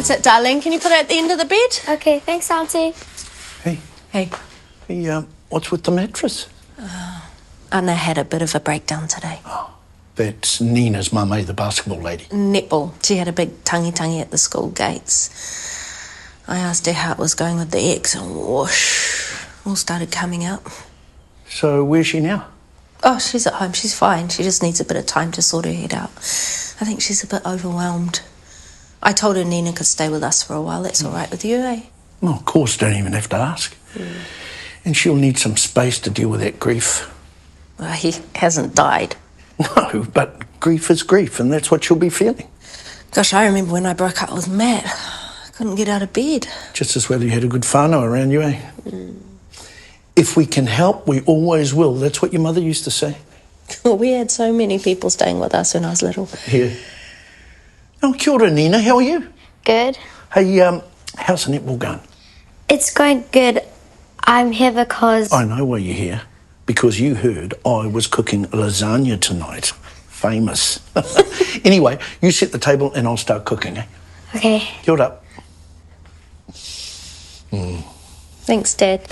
That's it, darling. Can you put it at the end of the bed? Okay, thanks, Auntie. Hey. Hey, What's with the mattress? Anna had a bit of a breakdown today. Oh, that's Nina's mum, the basketball lady. Netball. She had a big tangi at the school gates. I asked her how it was going with the ex and whoosh, all started coming out. So where's she now? Oh, she's at home. She's fine. She just needs a bit of time to sort her head out. I think she's a bit overwhelmed. I told her Nina could stay with us for a while. That's all right with you, eh? Well, of course, don't even have to ask. And she'll need some space to deal with that grief. Well, he hasn't died. No, but grief is grief, and that's what she'll be feeling. Gosh, I remember when I broke up with Matt. I couldn't get out of bed. Just as well you had a good whānau around you, eh? If we can help, we always will. That's what your mother used to say. We had so many people staying with us when I was little. Yeah. Oh, kia ora, Nina. How are you? Good. Hey, how's the netball going? It's going good. I'm here because... I know why you're here. Because you heard I was cooking lasagna tonight. Famous. Anyway, you set the table and I'll start cooking, eh? Okay. Kia ora. Thanks, Dad.